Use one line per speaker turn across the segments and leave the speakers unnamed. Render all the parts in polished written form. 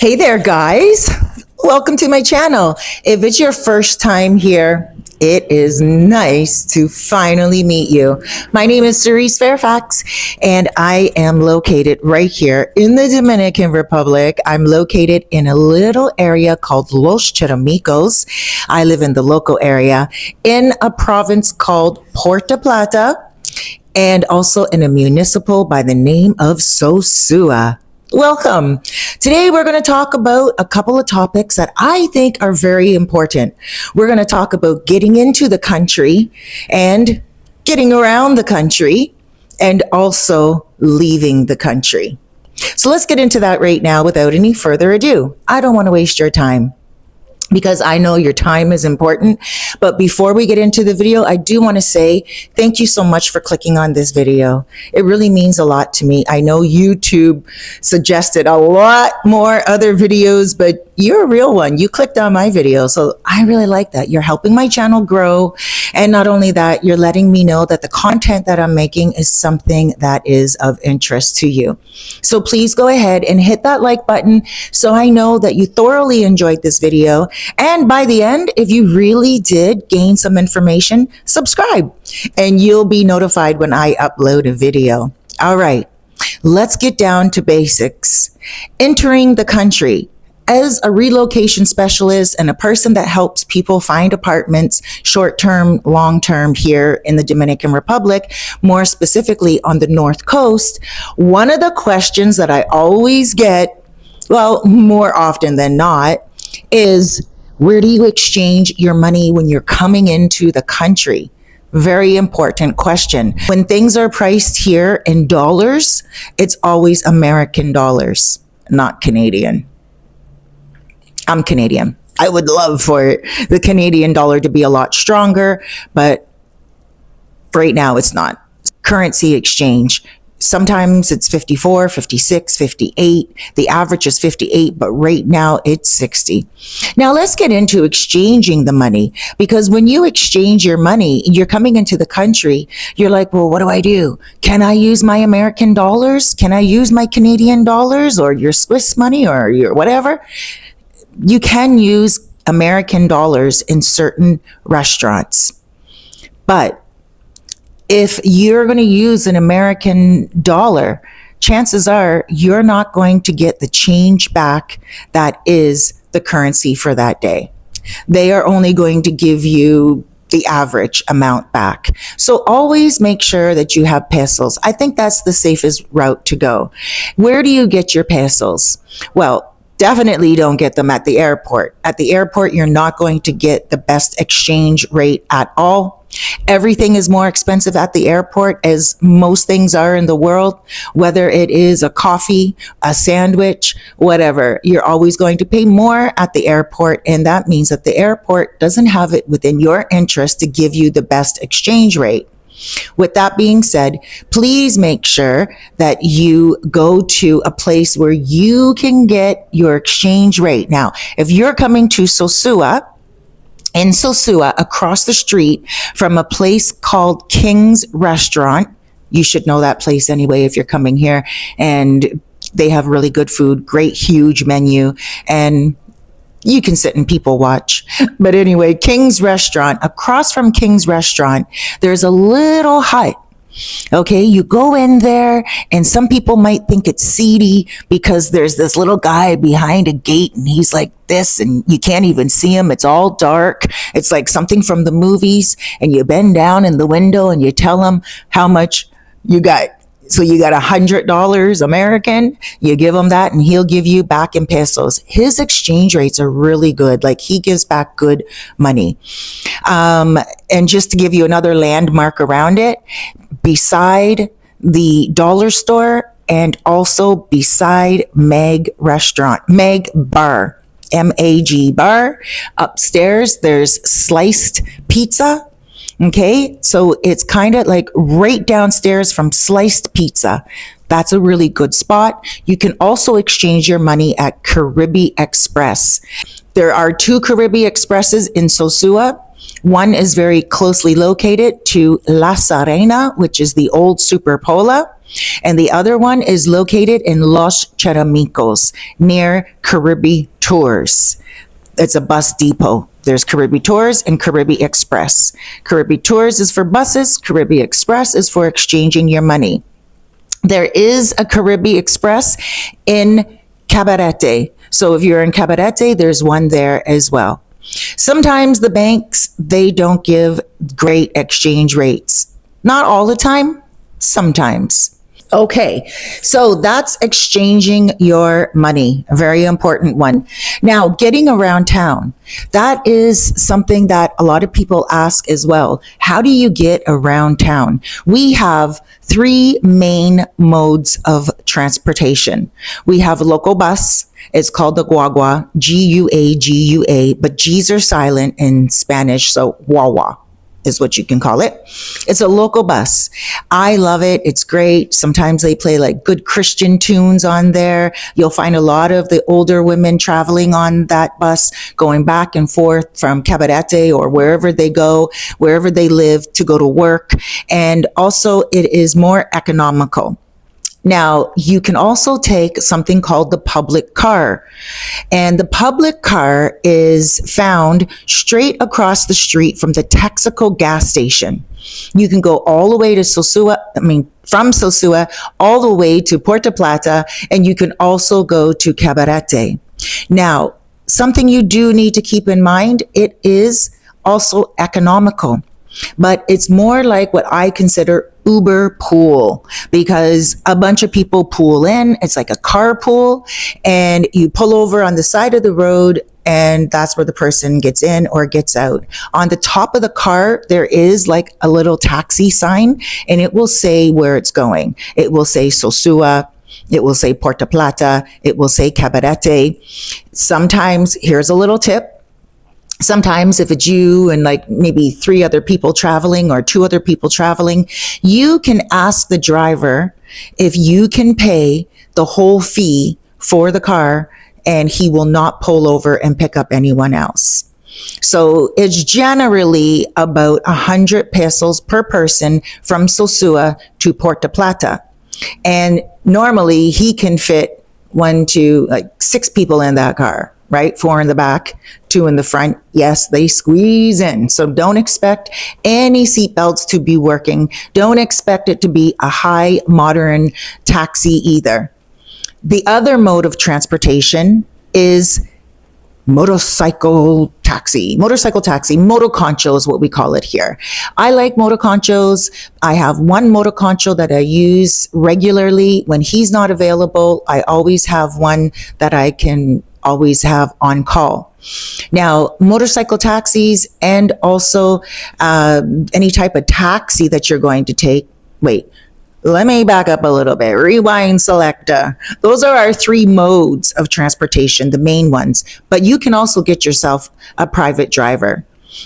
Hey there, guys. Welcome to my channel. If it's your first time here, it is nice to finally meet you. My name is Cerise Fairfax, and I am located right here in the Dominican Republic. I'm located in a little area called Los Cheramicos. I live in the local area in a province called Puerto Plata, and also in a municipal by the name of Sosua. Welcome. Today we're going to talk about a couple of topics that I think are very important. We're going to talk about getting into the country and getting around the country and also leaving the country. So let's get into that right now without any further ado. I don't want to waste your time, because I know your time is important. But before we get into the video, I do want to say thank you so much for clicking on this video. It really means a lot to me. I know YouTube suggested a lot more other videos, but you're a real one. You clicked on my video. So I really like that. You're helping my channel grow. And not only that, you're letting me know that the content that I'm making is something that is of interest to you. So please go ahead and hit that like button so I know that you thoroughly enjoyed this video. And by the end, if you really did gain some information, subscribe and you'll be notified when I upload a video. All right, let's get down to basics. Entering the country. As a relocation specialist and a person that helps people find apartments, short-term, long-term here in the Dominican Republic, more specifically on the North Coast, one of the questions that I always get, well, more often than not, is where do you exchange your money when you're coming into the country? Very important question. When things are priced here in dollars, it's always American dollars, not Canadian. I'm Canadian. I would love for the Canadian dollar to be a lot stronger, but right now it's not. Currency exchange. Sometimes it's 54, 56, 58. The average is 58, but right now it's 60. Now let's get into exchanging the money, because when you exchange your money, you're coming into the country, you're like, well, what do I do? Can I use my American dollars? Can I use my Canadian dollars or your Swiss money or your whatever? You can use American dollars in certain restaurants, but if you're going to use an American dollar, chances are you're not going to get the change back that is the currency for that day. They are only going to give you the average amount back. So always make sure that you have pesos. I think that's the safest route to go. Where do you get your pesos? Well, definitely don't get them at the airport. At the airport, you're not going to get the best exchange rate at all. Everything is more expensive at the airport, as most things are in the world, whether it is a coffee, a sandwich, whatever. You're always going to pay more at the airport, and that means that the airport doesn't have it within your interest to give you the best exchange rate. With that being said, please make sure that you go to a place where you can get your exchange rate. Now, if you're coming to Sosua, in Sosua, across the street from a place called King's Restaurant, you should know that place anyway if you're coming here, and they have really good food, great huge menu, and you can sit and people watch. But anyway, King's Restaurant, across from King's Restaurant, there's a little hut. Okay, you go in there and some people might think it's seedy because there's this little guy behind a gate and he's like this and you can't even see him. It's all dark. It's like something from the movies, and you bend down in the window and you tell him how much you got. So you got $100 American, you give him that and he'll give you back in pesos. His exchange rates are really good. Like, he gives back good money. And just to give you another landmark around it, beside the dollar store and also beside Meg Bar, M-A-G bar, upstairs, there's Sliced Pizza. Okay, so it's kind of like right downstairs from Sliced Pizza. That's a really good spot. You can also exchange your money at Cabarete Express. There are two Cabarete Expresses in Sosua. One is very closely located to La Serena, which is the old Superpola. And the other one is located in Los Cheramicos near Caribe Tours. It's a bus depot. There's Caribe Tours and Caribe Express. Caribe Tours is for buses. Caribe Express is for exchanging your money. There is a Caribe Express in Cabarete. So if you're in Cabarete, there's one there as well. Sometimes the banks, they don't give great exchange rates. Not all the time, sometimes. Okay, so that's exchanging your money, a very important one. Now, getting around town, that is something that a lot of people ask as well. How do you get around town? We have three main modes of transportation. We have a local bus. It's called the guagua, G-U-A, but G's are silent in Spanish, so guagua is what you can call it. It's a local bus. I love it. It's great. Sometimes they play like good Christian tunes on there. You'll find a lot of the older women traveling on that bus, going back and forth from Cabarete or wherever they go, wherever they live to go to work. And also it is more economical. Now, you can also take something called the public car. And the public car is found straight across the street from the Texaco gas station. You can go all the way to from Sosua, all the way to Puerto Plata, and you can also go to Cabarete. Now, something you do need to keep in mind, it is also economical. But it's more like what I consider Uber pool, because a bunch of people pool in. It's like a carpool, and you pull over on the side of the road, and that's where the person gets in or gets out. On the top of the car, there is like a little taxi sign, and it will say where it's going. It will say Sosua. It will say Puerto Plata. It will say Cabarete. Sometimes, here's a little tip. Sometimes if it's you and like maybe three other people traveling or two other people traveling, you can ask the driver if you can pay the whole fee for the car, and he will not pull over and pick up anyone else. So it's generally about 100 pesos per person from Sosua to Puerto Plata. And normally he can fit 6 people in that car, right? 4 in the back, 2 in the front. Yes, they squeeze in. So don't expect any seatbelts to be working. Don't expect it to be a high modern taxi either. The other mode of transportation is motorcycle taxi, motoconcho is what we call it here. I like motoconchos. I have one motoconcho that I use regularly. When he's not available, I always have one that I can always have on call. Now, motorcycle taxis and also any type of taxi that you're going to take. Wait, let me back up a little bit. Rewind, selecta. Those are our 3 modes of transportation, the main ones. But you can also get yourself a private driver,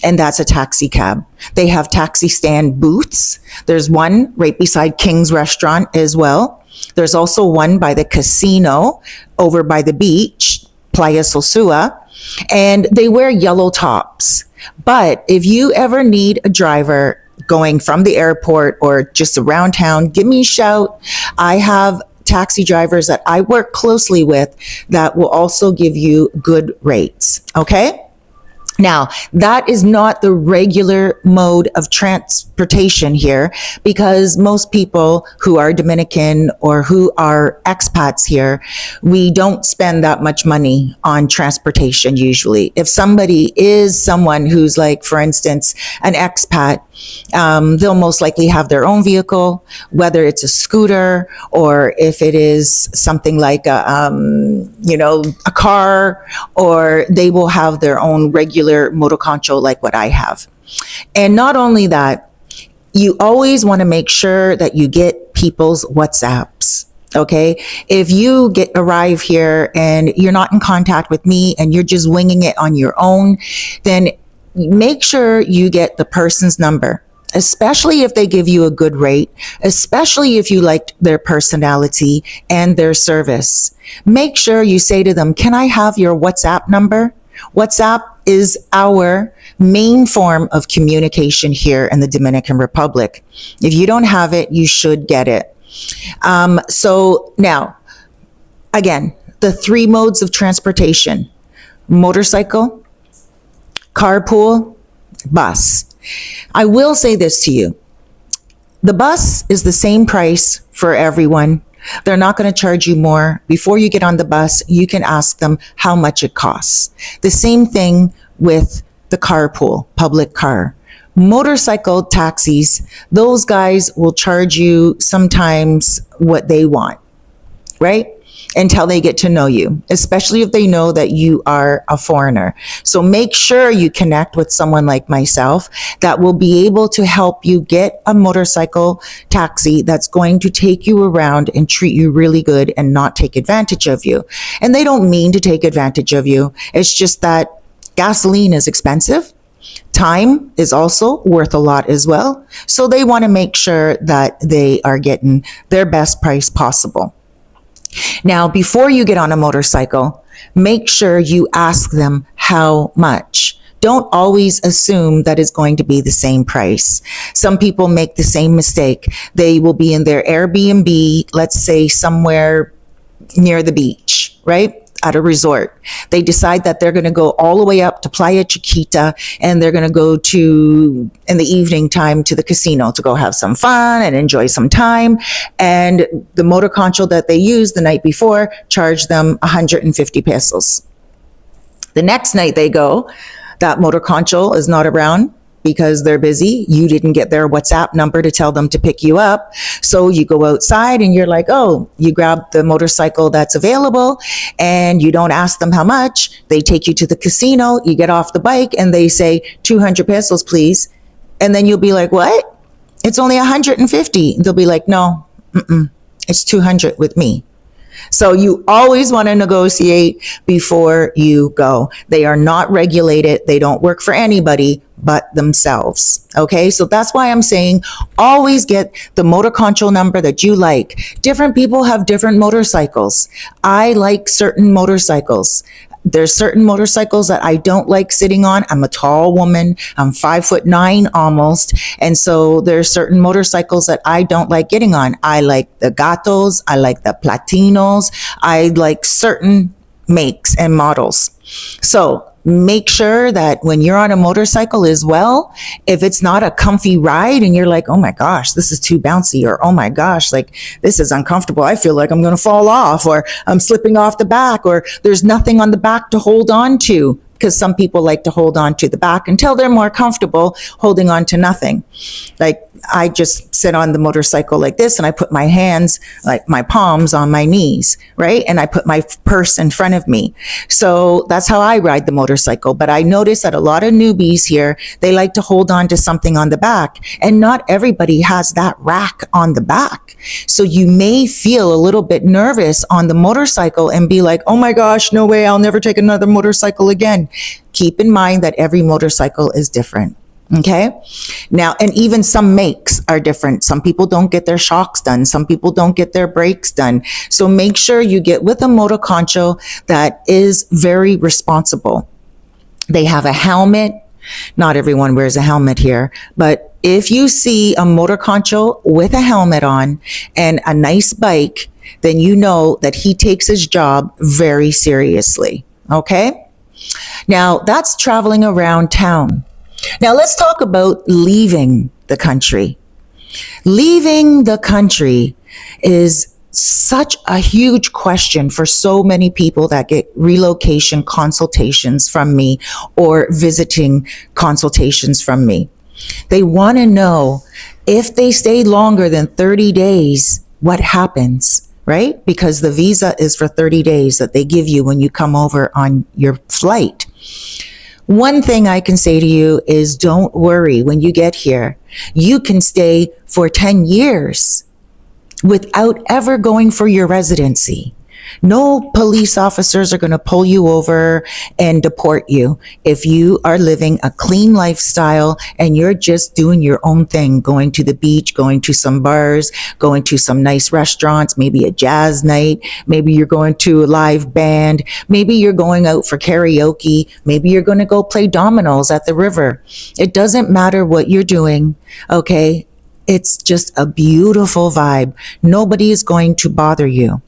and that's a taxi cab. They have taxi stand booths. There's one right beside King's Restaurant as well. There's also one by the casino over by the beach, Playa Sosua, and they wear yellow tops. But if you ever need a driver going from the airport or just around town, give me a shout. I have taxi drivers that I work closely with that will also give you good rates. Okay? Now, that is not the regular mode of transportation here, because most people who are Dominican or who are expats here, we don't spend that much money on transportation usually. If somebody is someone who's like, for instance, an expat, they'll most likely have their own vehicle, whether it's a scooter or if it is something like a car, or they will have their own regular motoconcho like what I have. And not only that, you always want to make sure that you get people's WhatsApps. Okay. If you arrive here and you're not in contact with me and you're just winging it on your own, then make sure you get the person's number, especially if they give you a good rate, especially if you liked their personality and their service. Make sure you say to them, can I have your WhatsApp number? WhatsApp is our main form of communication here in the Dominican Republic. If you don't have it, you should get it. So now, again, the three modes of transportation: motorcycle, carpool, bus. I will say this to you. The bus is the same price for everyone. They're not going to charge you more. Before you get on the bus, you can ask them how much it costs. The same thing with the carpool, public car. Motorcycle taxis, those guys will charge you sometimes what they want, right? Until they get to know you, especially if they know that you are a foreigner. So make sure you connect with someone like myself that will be able to help you get a motorcycle taxi that's going to take you around and treat you really good and not take advantage of you. And they don't mean to take advantage of you. It's just that gasoline is expensive. Time is also worth a lot as well. So they want to make sure that they are getting their best price possible. Now, before you get on a motorcycle, make sure you ask them how much. Don't always assume that it's going to be the same price. Some people make the same mistake. They will be in their Airbnb, let's say somewhere near the beach, right? At a resort. They decide that they're going to go all the way up to Playa Chiquita and they're going to go to, in the evening time, to the casino to go have some fun and enjoy some time. And the motor concho that they used the night before charged them 150 pesos. The next night they go, that motor concho is not around because they're busy. You didn't get their WhatsApp number to tell them to pick you up. So you go outside and you're like, oh, you grab the motorcycle that's available and you don't ask them how much. They take you to the casino, you get off the bike and they say 200 pesos, please. And then you'll be like, what? It's only 150. They'll be like, no, it's 200 with me. So you always want to negotiate before you go. They are not regulated. They don't work for anybody but themselves. Okay. So that's why I'm saying always get the motor control number that you like. Different people have different motorcycles. I like certain motorcycles. There's certain motorcycles that I don't like sitting on. I'm a tall woman. I'm 5'9" almost. And so there's certain motorcycles that I don't like getting on. I like the Gatos. I like the Platinos. I like certain makes and models. So make sure that when you're on a motorcycle as well, if it's not a comfy ride and you're like, oh my gosh, this is too bouncy, or oh my gosh, like this is uncomfortable. I feel like I'm going to fall off, or I'm slipping off the back, or there's nothing on the back to hold on to. Because some people like to hold on to the back until they're more comfortable holding on to nothing. Like I just sit on the motorcycle like this and I put my hands, like my palms on my knees, right? And I put my purse in front of me. So that's how I ride the motorcycle. But I notice that a lot of newbies here, they like to hold on to something on the back, and not everybody has that rack on the back. So you may feel a little bit nervous on the motorcycle and be like, oh my gosh, no way, I'll never take another motorcycle again. Keep in mind that every motorcycle is different. Okay. Now, and even some makes are different. Some people don't get their shocks done. Some people don't get their brakes done. So make sure you get with a motor concho that is very responsible. They have a helmet. Not everyone wears a helmet here, but if you see a motor concho with a helmet on and a nice bike, then you know that he takes his job very seriously. Okay. Now that's traveling around town. Now let's talk about leaving the country. Leaving the country is such a huge question for so many people that get relocation consultations from me or visiting consultations from me. They want to know if they stay longer than 30 days, what happens, right? Because the visa is for 30 days that they give you when you come over on your flight. One thing I can say to you is don't worry when you get here. You can stay for 10 years without ever going for your residency. No police officers are going to pull you over and deport you if you are living a clean lifestyle and you're just doing your own thing, going to the beach, going to some bars, going to some nice restaurants, maybe a jazz night, maybe you're going to a live band, maybe you're going out for karaoke, maybe you're going to go play dominoes at the river. It doesn't matter what you're doing, okay? It's just a beautiful vibe. Nobody is going to bother you.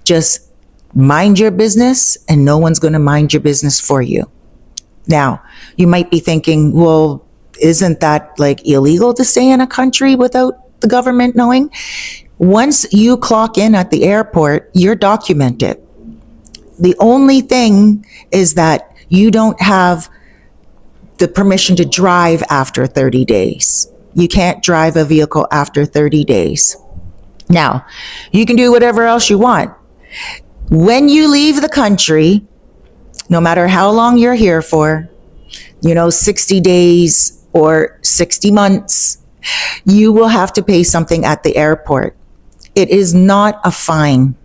Just mind your business, and no one's going to mind your business for you. Now, you might be thinking, well, isn't that like illegal to stay in a country without the government knowing? Once you clock in at the airport, you're documented. The only thing is that you don't have the permission to drive after 30 days. You can't drive a vehicle after 30 days. Now, you can do whatever else you want. When you leave the country, no matter how long you're here for, 60 days or 60 months, you will have to pay something at the airport. It is not a fine.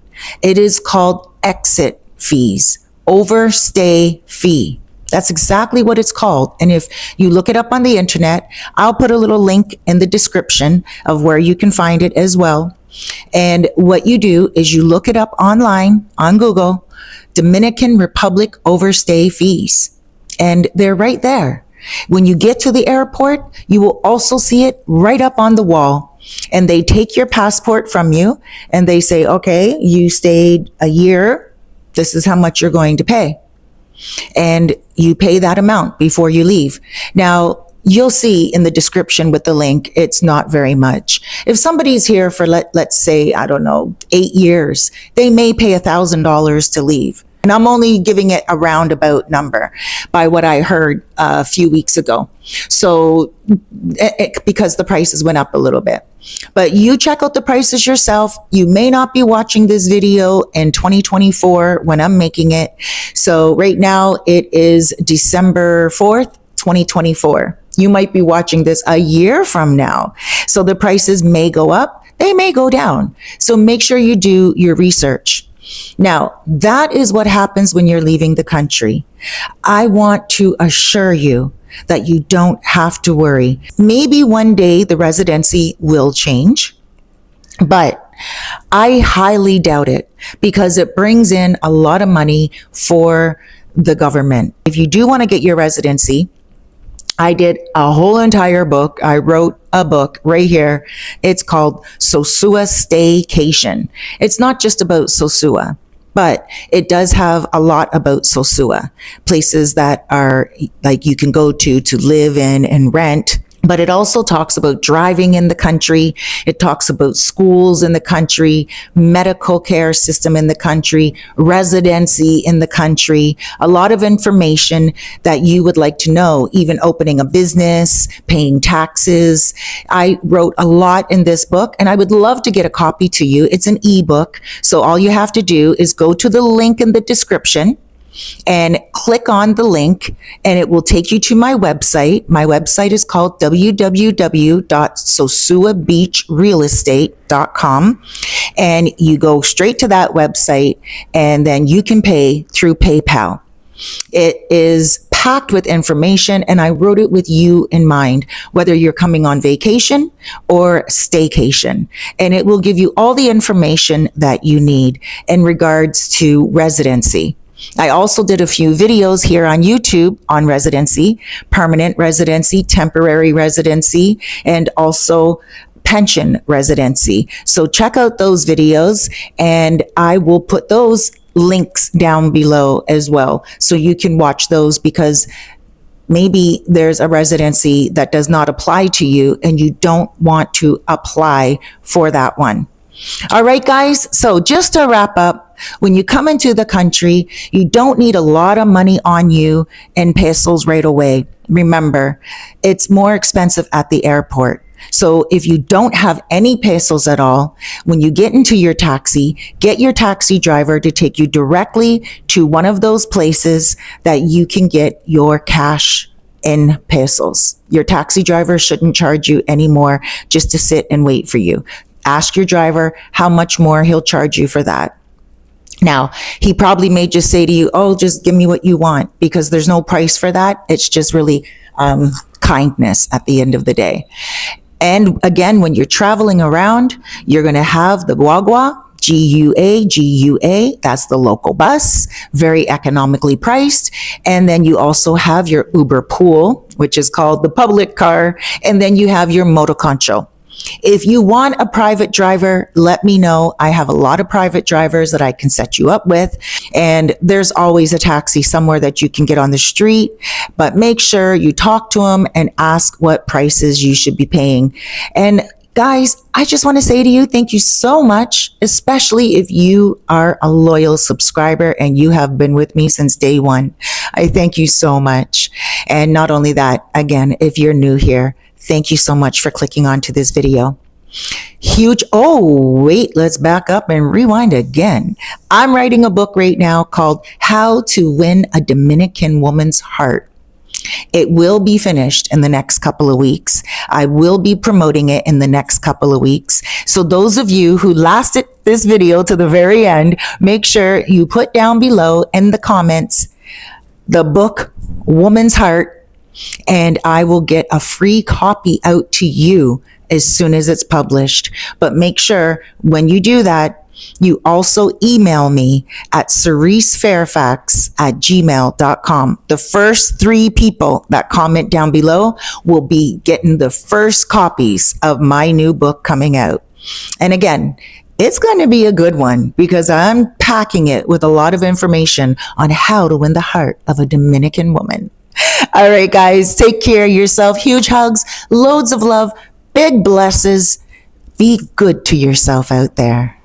It is called exit fees, overstay fee. That's exactly what it's called. And if you look it up on the internet, I'll put a little link in the description of where you can find it as well. And what you do is you look it up online on Google, Dominican Republic overstay fees. And they're right there. When you get to the airport, you will also see it right up on the wall. And they take your passport from you and they say, okay, you stayed a year. This is how much you're going to pay. And you pay that amount before you leave. Now, you'll see in the description with the link, it's not very much. If somebody's here for, let's say, 8 years, they may pay $1,000 to leave. And I'm only giving it a roundabout number by what I heard a few weeks ago. So, because the prices went up a little bit. But you check out the prices yourself. You may not be watching this video in 2024 when I'm making it. So right now it is December 4th, 2024. You might be watching this a year from now. So the prices may go up, they may go down. So make sure you do your research. Now, that is what happens when you're leaving the country. I want to assure you that you don't have to worry. Maybe one day the residency will change, but I highly doubt it because it brings in a lot of money for the government. If you do want to get your residency, I did a whole entire book. I wrote a book right here. It's called SOSUA Staycation. It's not just about SOSUA, but it does have a lot about SOSUA, places that are like you can go to live in and rent. But it also talks about driving in the country. It talks about schools in the country, medical care system in the country, residency in the country, a lot of information that you would like to know, even opening a business, paying taxes. I wrote a lot in this book and I would love to get a copy to you. It's an ebook. So all you have to do is go to the link in the description and click on the link and it will take you to my website. My website is called www.sosuabeachrealestate.com, and you go straight to that website and then you can pay through PayPal. It is packed with information and I wrote it with you in mind, whether you're coming on vacation or staycation. And it will give you all the information that you need in regards to residency. I also did a few videos here on YouTube on residency, permanent residency, temporary residency, and also pension residency. So check out those videos and I will put those links down below as well. So you can watch those because maybe there's a residency that does not apply to you and you don't want to apply for that one. All right, guys. So just to wrap up, when you come into the country, you don't need a lot of money on you in pesos right away. Remember, it's more expensive at the airport. So if you don't have any pesos at all, when you get into your taxi, get your taxi driver to take you directly to one of those places that you can get your cash in pesos. Your taxi driver shouldn't charge you anymore just to sit and wait for you. Ask your driver how much more he'll charge you for that. Now, he probably may just say to you, oh, just give me what you want, because there's no price for that. It's just really kindness at the end of the day. And again, when you're traveling around, you're going to have the guagua, GUA, that's the local bus, very economically priced. And then you also have your Uber pool, which is called the public car. And then you have your motoconcho. If you want a private driver, let me know. I have a lot of private drivers that I can set you up with. And there's always a taxi somewhere that you can get on the street. But make sure you talk to them and ask what prices you should be paying. And guys, I just want to say to you, thank you so much, especially if you are a loyal subscriber and you have been with me since day one. I thank you so much. And not only that, again, if you're new here, thank you so much for clicking onto this video. Huge. Oh, wait, let's back up and rewind again. I'm writing a book right now called How to Win a Dominican Woman's Heart. It will be finished in the next couple of weeks. I will be promoting it in the next couple of weeks. So those of you who lasted this video to the very end, make sure you put down below in the comments the book Woman's Heart, and I will get a free copy out to you as soon as it's published. But make sure when you do that, you also email me at cerisefairfax@gmail.com. The first 3 people that comment down below will be getting the first copies of my new book coming out. And again, it's going to be a good one because I'm packing it with a lot of information on how to win the heart of a Dominican woman. All right, guys, take care of yourself. Huge hugs, loads of love, big blesses. Be good to yourself out there.